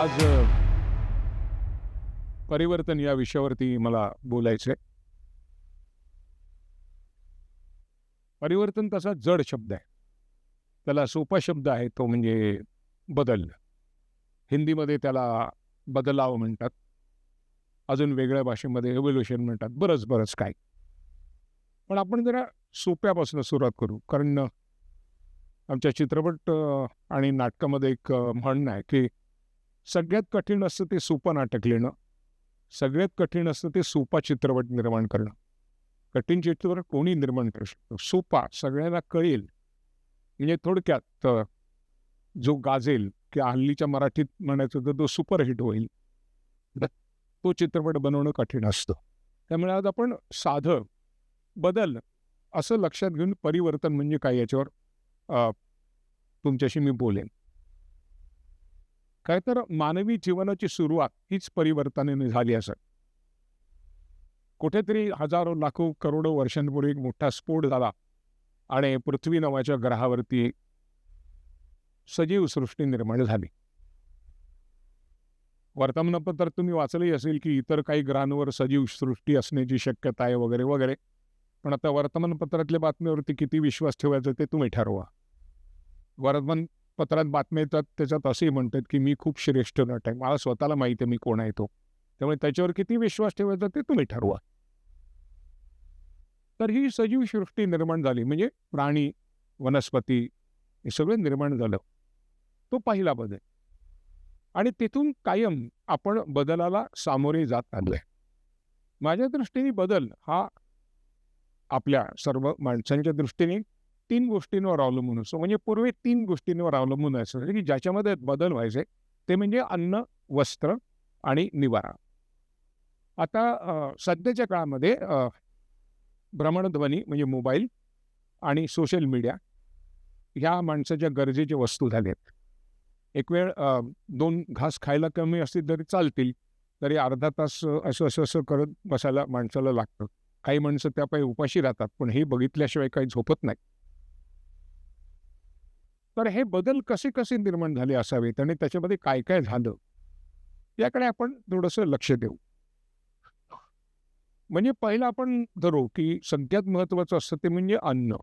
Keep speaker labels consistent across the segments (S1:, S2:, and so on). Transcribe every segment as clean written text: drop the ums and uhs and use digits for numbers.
S1: आज परिवर्तन या विषयावरती मला बोलायचं आहे. परिवर्तन तसा जड शब्द आहे. त्याला सोपा शब्द आहे तो म्हणजे बदल. हिंदीमध्ये त्याला बदलाव म्हणतात. अजून वेगळ्या भाषेमध्ये एव्होल्यूशन म्हणतात. बरंच काय. पण आपण जरा सोप्यापासून सुरुवात करू. कारण आमच्या चित्रपट आणि नाटकामध्ये एक म्हणणं आहे की सगळ्यात कठीण असतं ते सोपं नाटक लिहिणं. सगळ्यात कठीण असतं ते सोपा चित्रपट निर्माण करणं. कठीण चित्रपट कोणी निर्माण करू शकतो. सोपा सगळ्यांना कळेल म्हणजे थोडक्यात जो गाजेल किंवा हल्लीच्या मराठीत म्हणायचं तर तो सुपरहिट होईल. तो चित्रपट बनवणं कठीण असतं. त्यामुळे आज आपण साधं बदल असं लक्षात घेऊन परिवर्तन म्हणजे काय याच्यावर तुमच्याशी मी बोलेन. काय तर मानवी जीवनाची सुरुवात हीच परिवर्तनाने झाली असं. कुठेतरी हजारो लाखो करोडो वर्षांपूर्वी एक मोठा स्फोट झाला आणि पृथ्वी नावाच्या ग्रहावरती सजीव सृष्टी निर्माण झाली. वर्तमानपत्रात तुम्ही वाचलंही असेल की इतर काही ग्रहांवर सजीव सृष्टी असण्याची शक्यता आहे वगैरे वगैरे. पण आता वर्तमानपत्रातल्या बातम्यावरती किती विश्वास ठेवायचा ते तुम्ही ठरवा. वर्तमानपत्रात बातम्या येतात त्याच्यात असंही म्हणतात की मी खूप श्रेष्ठ नट आहे. मला स्वतःला माहिती आहे मी कोण आहे तो. त्यामुळे त्याच्यावर किती विश्वास ठेवायचा ते तुम्ही ठरवा. तर ही सजीव सृष्टी निर्माण झाली म्हणजे प्राणी, वनस्पती हे सगळं निर्माण झालं. तो पहिला बदल. आणि तिथून कायम आपण बदलाला सामोरे जात आलोय. माझ्या दृष्टीने बदल हा आपल्या सर्व माणसांच्या दृष्टीने 3 गोष्टींवर अवलंबून असतो. म्हणजे पूर्वी 3 गोष्टींवर अवलंबून असायचं की ज्याच्यामध्ये बदल व्हायचे ते म्हणजे अन्न, वस्त्र आणि निवारा. आता सध्याच्या काळामध्ये भ्रमणध्वनी म्हणजे मोबाईल आणि सोशल मीडिया ह्या माणसाच्या गरजेच्या वस्तू झाल्यात. एक वेळ 2 घास खायला कमी असतील तरी चालतील, तरी अर्धा तास असं करत बसायला माणसाला लागतं. काही माणसं त्यापायी उपाशी राहतात, पण हे बघितल्याशिवाय काही झोपत नाही. तर हे बदल कसे निर्माण झाले असावेत आणि त्याच्यामध्ये काय काय झालं याकडे आपण थोडंसं लक्ष देऊ. म्हणजे पहिलं आपण धरू की सगळ्यात महत्त्वाचं असतं ते म्हणजे अन्न.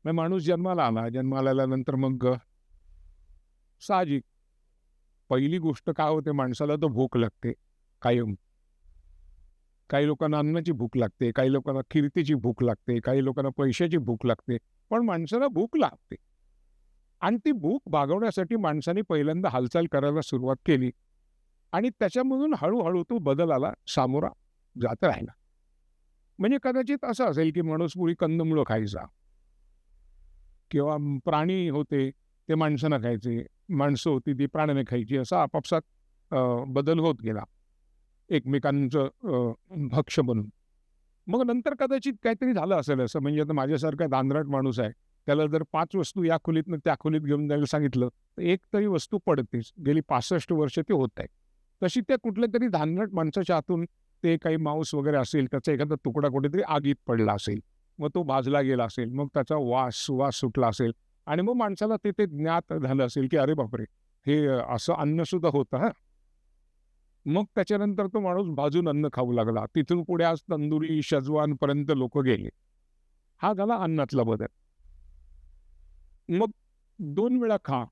S1: मग माणूस जन्माला आला. जन्माला आल्यानंतर मग साहजिक पहिली गोष्ट काय होते माणसाला तर भूक लागते कायम. काही लोकांना अन्नाची भूक लागते, काही लोकांना कीर्तीची भूक लागते, काही लोकांना पैशाची भूक लागते. पण माणसाला भूक लागते. आणि ती भूक भागवण्यासाठी माणसाने पहिल्यांदा हालचाल करायला सुरुवात केली आणि त्याच्यामधून हळूहळू तो बदलाला सामोरा जात राहिला. म्हणजे कदाचित असं असेल की माणूस पूर्वी कंदमुळं खायचा किंवा प्राणी होते ते माणसांना खायचे, माणसं होती ती प्राण्याने खायची, असा आपापसात बदल होत गेला एकमेकांचं भक्ष बनून. मग नंतर कदाचित काहीतरी झालं असेल असं. म्हणजे आता माझ्यासारखा धांदरट माणूस आहे, त्याला जर 5 वस्तू या खोलीतनं त्या खोलीत घेऊन जायला सांगितलं तर एक तरी वस्तू पडतेच. गेली 65 वर्ष ते होत आहे. तशी त्या कुठल्या तरी धांदरट माणसाच्या हातून ते काही मांस वगैरे असेल त्याचा एखादा तुकडा कुठेतरी आगीत पडला असेल, मग तो भाजला गेला असेल, मग त्याचा सुवास सुटला असेल आणि मग माणसाला ते ज्ञात झालं असेल की अरे बापरे, हे असं अन्नसुद्धा होतं हां. मग त्याच्यानंतर तो माणूस भाजून अन्न खाऊ लागला. तिथून पुढे आज तंदुरी, शेजवानपर्यंत लोकं गेले. हा झाला अन्नातला बदल. मग 2 वेळा खा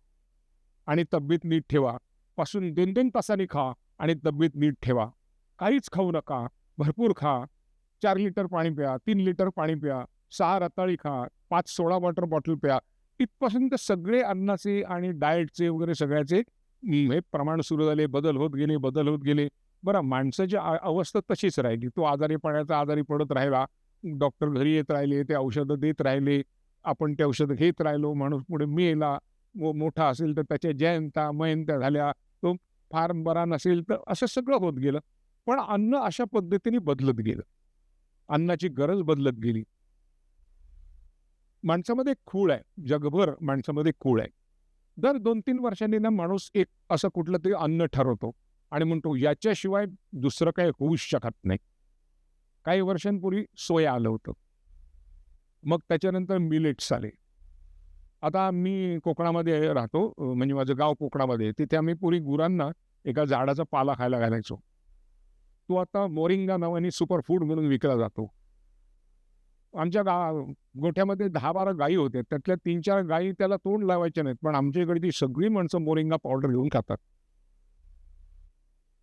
S1: आणि तब्येत नीट ठेवा पासून 2-2 तासांनी खा आणि तब्येत नीट ठेवा. काहीच खाऊ नका, भरपूर खा. 4 लिटर पाणी प्या, 3 लिटर पाणी प्या, 6 रताळी खा, 5 सोडा वॉटर बॉटल प्या. इथपासून तर सगळे अन्नाचे आणि डाएटचे वगैरे सगळ्याचे हे प्रमाण सुरू झाले, बदल होत गेले. बरं माणसाची अवस्था तशीच राहिली. तो आजारी पडायचा, आजारी पडत राहिला. डॉक्टर घरी येत राहिले, ते औषधं देत राहिले. आपण ते औषधं घेत राहिलो. माणूस पुढे मेला. मोठा असेल तर त्याच्या जयंत्या झाल्या. तो फार बरा नसेल तर असं सगळं होत गेलं. पण अन्न अशा पद्धतीने बदलत गेलं. अन्नाची गरज बदलत गेली. माणसामध्ये खूळ आहे. जगभर माणसामध्ये खूळ आहे. दर 2-3 वर्षांनी ना माणूस एक असं कुठलं तरी अन्न ठरवतो आणि म्हणतो याच्याशिवाय दुसरं काही होऊच शकत नाही. काही वर्षांपूर्वी सोया आलं होतं. मग त्याच्यानंतर मिलेट्स आले. आता मी कोकणामध्ये राहतो, म्हणजे माझं गाव कोकणामध्ये आहे. तिथे आम्ही पूर्वी गुरांना एका झाडाचा पाला खायला घालायचो. तो आता मोरिंगा नावाने सुपर फूड म्हणून विकला जातो. आमच्या गोठ्यामध्ये 10-12 गायी होत्या. त्यातल्या 3-4 गायी त्याला तोंड लावायच्या नाहीत. पण आमच्या इकडे ती सगळी माणसं मोरिंगा पावडर घेऊन खातात.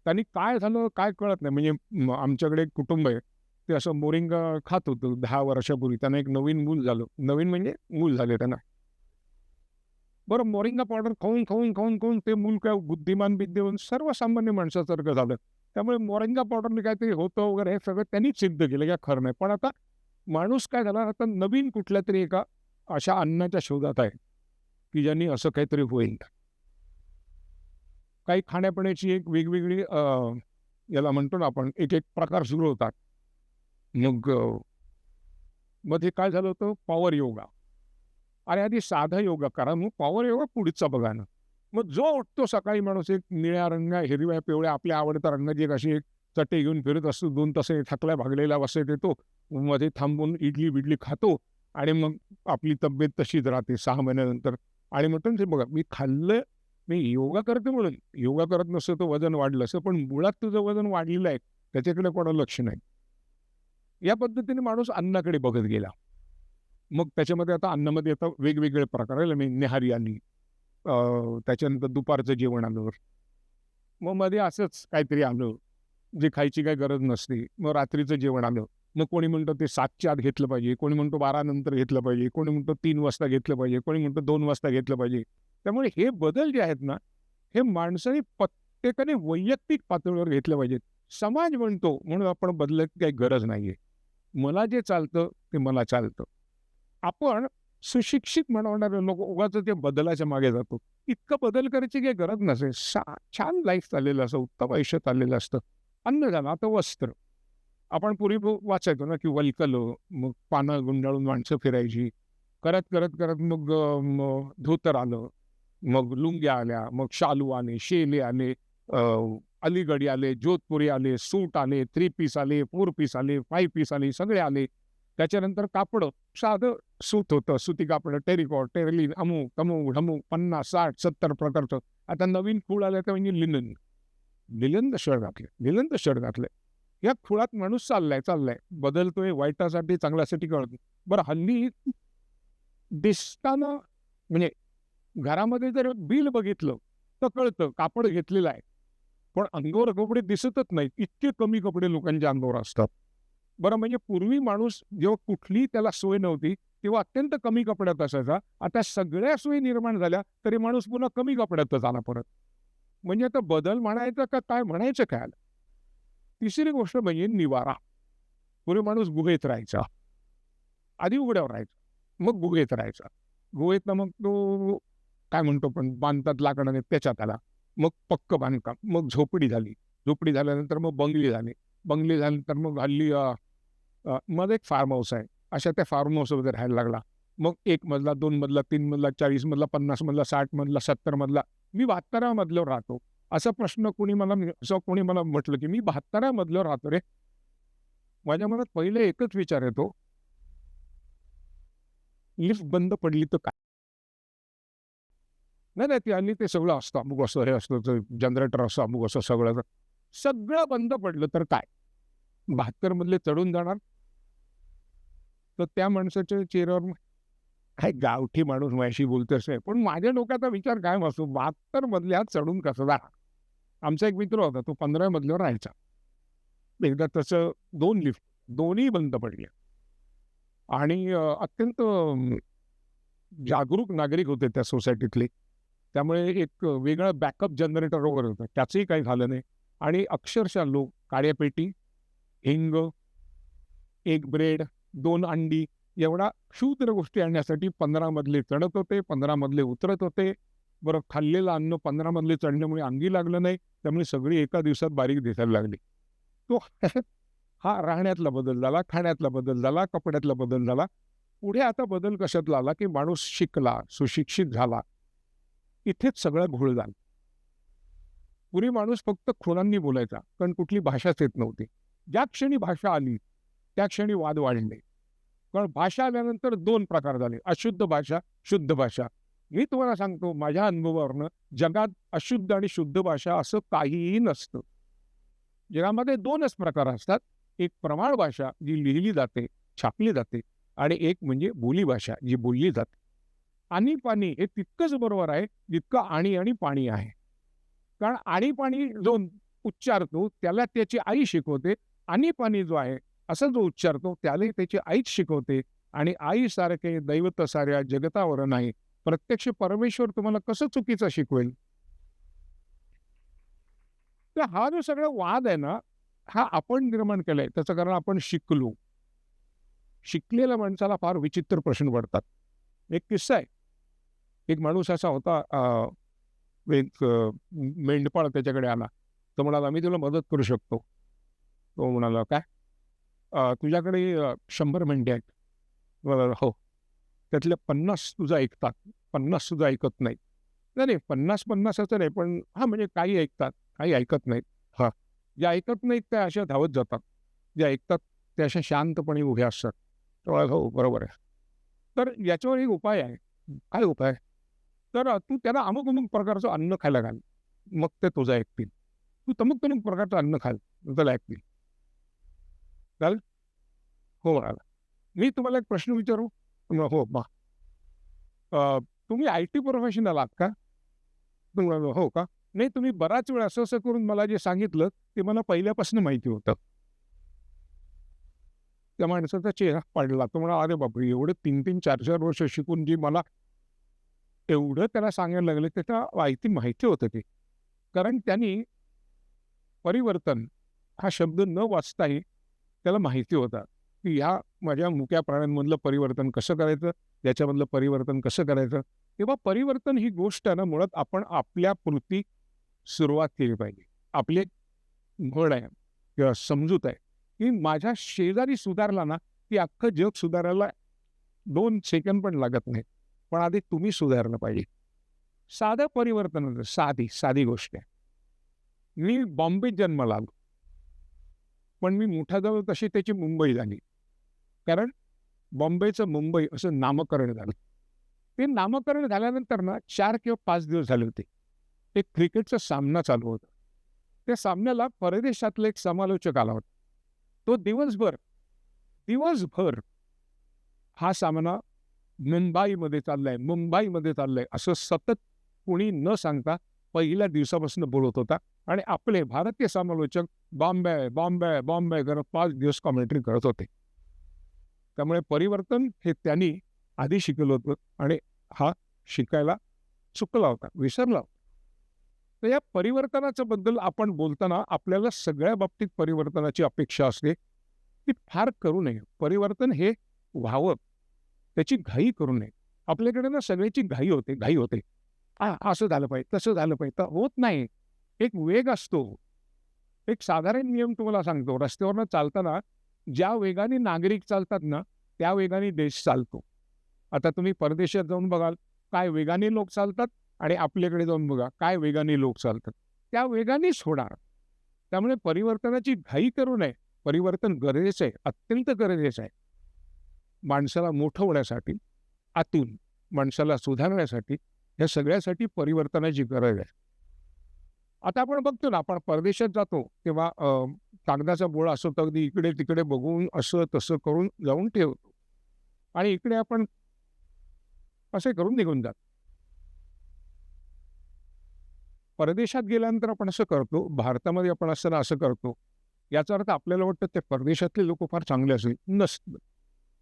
S1: त्यांनी काय झालं काय कळत नाही. म्हणजे आमच्याकडे एक कुटुंब आहे. ते असं मोरिंगा खात होतं 10 वर्षापूर्वी. त्यांना एक नवीन मूल झालं. नवीन म्हणजे मूल झाले त्यांना. बरं मोरिंगा पावडर खाऊन, खाऊन, खाऊन, खाऊन ते मूल काय बुद्धिमान सर्वसामान्य माणसासारखं झालं. त्यामुळे मोरिंगा पावडरने काहीतरी होतं वगैरे हे सगळं त्यांनीच सिद्ध केलं की खरं नाही. पण आता माणूस काय झाला, आता नवीन कुठल्यातरी एका अशा अन्नाच्या शोधात आहे, की ज्यांनी असं काहीतरी होईल. काही खाण्यापिण्याची एक वेगवेगळी याला म्हणतो ना आपण, एक-एक प्रकार सुरू होतात. मग मध्ये काय झालं होतं, पॉवर योगा. अरे आधी साधा योगा करा, मग पॉवर योगा पुढचा बघा ना. मग जो उठतो सकाळी माणूस एक निळ्या हिरव्या, पिवळ्या आपल्या आवडत्या रंगाची एक अशी एक चटई घेऊन फिरत असतो. 2 तासाने थकल्या भागलेला बसत येतो. मध्ये थांबून इडली-बिडली खातो आणि मग आपली तब्येत तशीच राहते 6 महिन्यानंतर. आणि म्हणतो ना, बघा मी खाल्लं, मी योगा करते म्हणून. योगा करत नसतं तर वजन वाढलं असतं. पण मुळात तुझं वजन वाढलेलं आहे, त्याच्याकडे कोणाला लक्ष नाही. या पद्धतीने माणूस अन्नाकडे बघत गेला. मग त्याच्यामध्ये आता अन्नामध्ये आता वेगवेगळे प्रकार आहे. म्हणजे न्याहारी आली. त्याच्यानंतर दुपारचं जेवण आलं. मग मध्ये असंच काहीतरी आलं, जे खायची काही गरज नसते. मग रात्रीचं जेवण आलं. मग कोणी म्हणतं ते 7च्या आत घेतलं पाहिजे, कोणी म्हणतो 12 नंतर घेतलं पाहिजे, कोणी म्हणतो 3 वाजता घेतलं पाहिजे, कोणी म्हणतो 2 वाजता घेतलं पाहिजे. त्यामुळे हे बदल जे आहेत ना, हे माणसाने प्रत्येकाने वैयक्तिक पातळीवर घेतलं पाहिजेत. समाज म्हणतो म्हणून आपण बदलायची काही गरज नाहीये. मला जे चालतं ते मला चालतं. आपण सुशिक्षित म्हणवणारे लोक उगाच ते बदलाच्या मागे जातो. इतकं बदल करायची काही गरज नसेल. छान लाईफ चाललेलं असतं, उत्तम आयुष्य चाललेलं असतं. अन्न झालं, आता वस्त्र. आपण पूर्वी वाचायचो ना, की वल्कलं, मग पानं गुंडाळून माणसं फिरायची. करत मग धोतर आलं, मग लुंग्या आल्या, मग शालू आले, शेले आले, अलीगडी आले, जोधपुरी आले, सूट आले, 3 पीस आले, 4 पीस आले, 5 पीस आले, सगळे आले. त्याच्यानंतर कापडं साधं सूत होतं, सुती कापडं, टेरिकॉट, टेरिलिन, अमुक, तमुक, ढमुक 50, 60, 70 प्रकारचं. आता नवीन खूळ आलं तर म्हणजे लिनन. लिनन शर्ट घातले, लिनन शर्ट घातले. या खुळात माणूस चाललाय. बदलतोय, वाईटासाठी चांगल्यासाठी कळतो. बरं हल्ली दिसताना म्हणजे घरामध्ये जर बिल बघितलं तर कळतं कापड घेतलेलं आहे. पण अंगावर कपडे दिसतच नाहीत. इतके कमी कपडे लोकांच्या अंगावर असतात. बरं म्हणजे पूर्वी माणूस जेव्हा कुठलीही त्याला सोय नव्हती, तेव्हा अत्यंत कमी कपड्यात असायचा. आता सगळ्या सोयी निर्माण झाल्या, तरी माणूस पुन्हा कमी कपड्यातच आला परत. म्हणजे आता बदल म्हणायचा का काय म्हणायचं काय? तिसरी गोष्ट म्हणजे निवारा. पूर्वी माणूस गुहेत राहायचा. आधी उघड्यावर राहायचा. मग गुहेत राहायचा. गुहेतनं मग तो काय म्हणतो पण बांधतात लाकडाने त्याच्यात आला. मग पक्कं बांधकाम. मग झोपडी झाली. झोपडी झाल्यानंतर मग बंगली झाली. बंगली झाल्यानंतर मग हल्ली मग एक फार्म हाऊस आहे. अशा त्या फार्म हाऊसमध्ये राहायला लागला. मग 1 मजला, 2 मजला, 3 मजला, 40 मजला, 50 मजला, 60 मजला, 70 मजला. मी 72व्या मजल्यावर राहतो. असा प्रश्न कोणी मला म्हटलं, की मी 72व्या मजल्यावर राहतो रे. माझ्या मनात पहिले एकच विचार येतो, लिफ्ट बंद पडली तर काय? नाही, ती आली ते सगळं असतं. अमुक असं, हे असतं, जनरेटर असं, अमुक असं सगळं. सगळं बंद पडलं तर काय? 72 मधले चढून जाणार? तर त्या माणसाच्या चेहऱ्यावर काय गावठी माणूस माझ्याशी बोलतोय. पण माझ्या डोक्याचा विचार कायम असतो 72 मजल्यात चढून कसं जाणार? आमचा एक मित्र होता, तो 15व्या मजल्यावर राहायचा. एकदा तसं 2 लिफ्ट, दोन्ही बंद पडल्या. आणि अत्यंत जागरूक नागरिक होते त्या सोसायटीतले. त्यामुळे एक वेगळा बॅकअप जनरेटर वगैरे होतं. त्याचंही काही झालं नाही. आणि अक्षरशः लोक काळ्या पेटी, हिंग, 1 ब्रेड, 2 अंडी एवढा क्षुद्र गोष्टी आणण्यासाठी 15 मजले चढत होते, 15 मजले उतरत होते. बरं खाल्लेलं अन्न 15 मजले चढल्यामुळे अंगी लागलं नाही. त्यामुळे सगळी एका दिवसात बारीक दिसायला लागली. तो हा राहण्यातला बदल झाला, खाण्यातला बदल झाला, कपड्यातला बदल झाला. पुढे आता बदल कशातला आला, की माणूस शिकला, सुशिक्षित झाला. इथेच सगळं घोळ झाला. पूर्वी माणूस फक्त खुणांनी बोलायचा, कारण कुठली भाषाच येत नव्हती. ज्या क्षणी भाषा आली, त्या क्षणी वाद वाढले. कारण भाषा आल्यानंतर 2 प्रकार झाले, अशुद्ध भाषा, शुद्ध भाषा. मी तुम्हाला सांगतो माझ्या अनुभवावरनं, जगात अशुद्ध आणि शुद्ध भाषा असं काहीही नसतं. जगामध्ये 2च प्रकार असतात. एक प्रमाण भाषा जी लिहिली जाते, छापली जाते आणि एक म्हणजे बोलीभाषा जी बोलली जाते. आणि-पाणी हे तितकंच बरोबर आहे, जितकं आणि आणि पाणी आहे. कारण आणि-पाणी जो उच्चारतो त्याला त्याची आई शिकवते. आणि-पाणी जो आहे, असा जो उच्चारतो त्यालाही त्याची आईच शिकवते. आणि आईसारखे दैवत साऱ्या जगतावर नाही. प्रत्यक्ष परमेश्वर तुम्हाला कसं चुकीचं शिकवेल? तर हा जो सगळा वाद आहे ना, हा आपण निर्माण केलाय. त्याचं कारण आपण शिकलो. शिकलेल्या माणसाला फार विचित्र प्रश्न पडतात. एक किस्सा आहे. एक माणूस असा होता, एक मेंढपाळ त्याच्याकडे आला. तो म्हणाला, "मी तुला मदत करू शकतो." तो म्हणाला, "काय?" तुझ्याकडे 100 मेंढ्या आहेत." तो म्हणाला, "हो." "त्यातल्या 50 तुझं ऐकतात, 50 तुझं ऐकत नाहीत." "नाही, नाही 50-50 असं नाही, पण हां, म्हणजे काही ऐकतात, काही ऐकत नाहीत." "हां." "ज्या ऐकत नाहीत त्या अशा धावत जातात. ज्या ऐकतात त्या अशा शांतपणे उभ्या असतात." तो म्हणाला, "हो, बरोबर आहे." तर याच्यावर एक उपाय आहे. "काय उपाय?" तर "तू त्याला अमुक-अमुक प्रकारचं अन्न खायला घाल. मग ते तुझं ऐकतील. तू तमुक-तमुक प्रकारचं अन्न खाल, त्याला ऐकतील." चालेल? हो म्हणाला. "मी तुम्हाला एक प्रश्न विचारू?" "हो, तुम्ही आय-टी प्रोफेशनल आहात का?" तो म्हणाला, "हो का?" "नाही, तुम्ही बराच वेळ असं-असं करून मला जे सांगितलं, ते मला पहिल्यापासून माहिती होतं." त्या माणसाचा चेहरा पडला. तो म्हणाला, "अरे बापरे! एवढे 3-3, 4-4 वर्ष शिकून जी मला एवढं त्याला सांगायला लागलं, त्याला माहिती होतं ते." कारण त्यांनी परिवर्तन हा शब्द न वाचताही त्याला माहिती होता, की ह्या माझ्या मुक्या प्राण्यांमधलं परिवर्तन कसं करायचं, याच्यामधलं परिवर्तन कसं करायचं. तेव्हा परिवर्तन ही गोष्ट आहे ना, मुळात आपण आपल्यापुरती सुरुवात केली पाहिजे. आपली एक म्हण आहे किंवा समजूत आहे, की माझ्या शेजारी सुधारला ना, की अख्खं जग सुधारायला 2 सेकंद पण लागत नाहीत. पण आधी तुम्ही सुधारलं पाहिजे. साधं परिवर्तन होतं, साधी गोष्ट आहे. मी बॉम्बेत जन्माला आलो. पण मी मोठा झालो तशी त्याची मुंबई झाली. कारण बॉम्बेचं मुंबई असं नामकरण झालं. ते नामकरण झाल्यानंतर ना 4 किंवा 5 दिवस झाले होते. एक क्रिकेटचा सामना चालू होता. त्या सामन्याला परदेशातला एक समालोचक आला होता. तो दिवसभर दिवसभर हा सामना मुंबईमध्ये चाललाय असं सतत कोणी न सांगता पहिल्या दिवसापासून बोलत होता आणि आपले भारतीय समालोचक बॉम्बे, बॉम्बे, बॉम्बे करत 5 दिवस कॉमेंट्री करत होते. त्यामुळे परिवर्तन हे त्यांनी आधी शिकलं होतं आणि हा शिकायला चुकला होता, विसरला होता. तर या परिवर्तनाच्या बद्दल आपण बोलताना आपल्याला सगळ्या बाबतीत परिवर्तनाची अपेक्षा असते. ती फार करू नये. परिवर्तन हे व्हावं, त्याची घाई करू नये. आपल्याकडे ना सगळ्याची घाई होते. असं झालं पाहिजे, तसं झालं पाहिजे. तर होत नाही. एक वेग असतो. एक साधारण नियम तुम्हाला सांगतो. रस्त्यावरनं चालताना ज्या वेगाने नागरिक चालतात ना, त्या वेगाने देश चालतो. आता तुम्ही परदेशात जाऊन बघाल, काय वेगाने लोक चालतात आणि आपल्याकडे जाऊन बघा, काय वेगाने लोक चालतात. त्या वेगानेच होणार. त्यामुळे परिवर्तनाची घाई करू नये. परिवर्तन गरजेचं आहे, अत्यंत गरजेचं आहे. माणसाला मोठं होण्यासाठी, आतून माणसाला सुधारण्यासाठी, या सगळ्यासाठी परिवर्तनाची गरज आहे. आता आपण बघतो ना, आपण परदेशात जातो तेव्हा कागदाचा बोळा असतो तर अगदी इकडे-तिकडे बघून असं तसं करून जाऊन ठेवतो. आणि इकडे आपण असे करून निघून जातो. परदेशात गेल्यानंतर आपण असं करतो, भारतामध्ये आपण असताना असं करतो. याचा अर्थ आपल्याला वाटतं ते परदेशातले लोकं फार चांगले असेल. नसतं.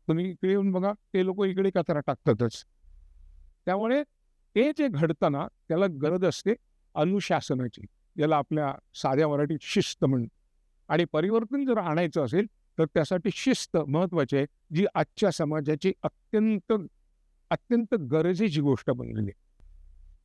S1: तुम्ही इकडे येऊन बघा, ते लोकं इकडे कचरा टाकतातच. त्यामुळे ते जे घडतं ना, त्याला गरज असते अनुशासनाची. ज्याला आपल्या साध्या मराठीत शिस्त म्हणतो. आणि परिवर्तन जर आणायचं असेल, तर त्यासाठी शिस्त महत्त्वाची आहे, जी आजच्या समाजाची अत्यंत गरजेची गोष्ट बनलेली आहे.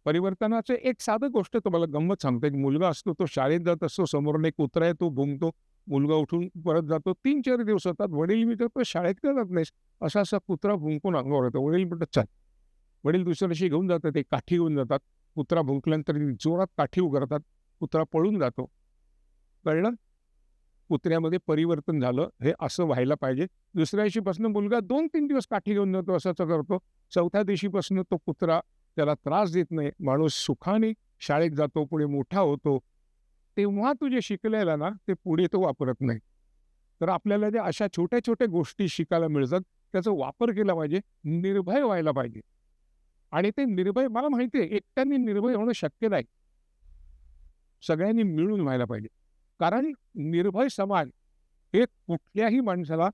S1: परिवर्तनाचं एक साधं गोष्ट तुम्हाला गंमत सांगतो. एक मुलगा असतो, तो शाळेत जात असतो, समोरून एक कुत्रा आहे, तो भुंकतो. मुलगा उठून परत जातो. 3-4 दिवस होतात. वडील विचारतो, "शाळेत का जात नाहीस?" असा कुत्रा भुंकून अंगावर येतो. वडील म्हणतात, "चल." वडील दुसऱ्या दिवशी घेऊन जातात, एक काठी घेऊन जातात. कुत्रा भुंकल्यानंतर जोरात काठी उगारतात. कुत्रा पळून जातो. कळलं? कुत्र्यामध्ये परिवर्तन झालं, हे असं व्हायला पाहिजे. दुसऱ्या दिवशीपासून मुलगा 2-3 दिवस काठी घेऊन जातो, असंच करतो. चौथ्या दिवशीपासून तो कुत्रा त्याला त्रास देत नाही. माणूस सुखाने शाळेत जातो, पुढे मोठा होतो. तेव्हा तू जे शिकलेलं ना, ते पुढे तो वापरत नाही. तर आपल्याला ज्या अशा छोट्या-छोट्या गोष्टी शिकायला मिळतात, त्याचा वापर केला पाहिजे, निर्भय व्हायला पाहिजे. आणि ते निर्भय मला माहिती आहे, एकट्याने निर्भय होणं शक्य नाही. सगळ्यांनी मिळून व्हायला पाहिजे. कारण निर्भय समाज हे कुठल्याही माणसाला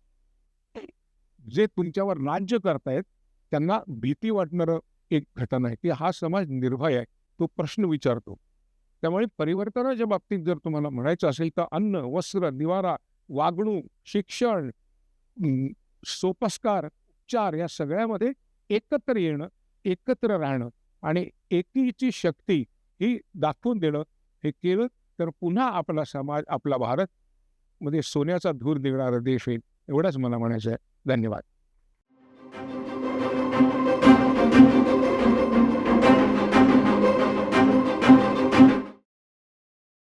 S1: जे तुमच्यावर राज्य करतायत, त्यांना भीती वाटणारं एक घटना आहे, की हा समाज निर्भय आहे. तो प्रश्न विचारतो. त्यामुळे परिवर्तनाच्या बाबतीत जर तुम्हाला म्हणायचं असेल, तर अन्न, वस्त्र, निवारा, वागणूक, शिक्षण, सोपस्कार, उपचार या सगळ्यामध्ये एकत्र येणं, एकत्र राहणं आणि एकीची शक्ती ही दाखवून देणं, हे केलं तर पुन्हा आपला समाज, आपला भारत मध्ये सोन्याचा धूर निघणारा देश होईल. एवढंच मला म्हणायचं आहे. धन्यवाद.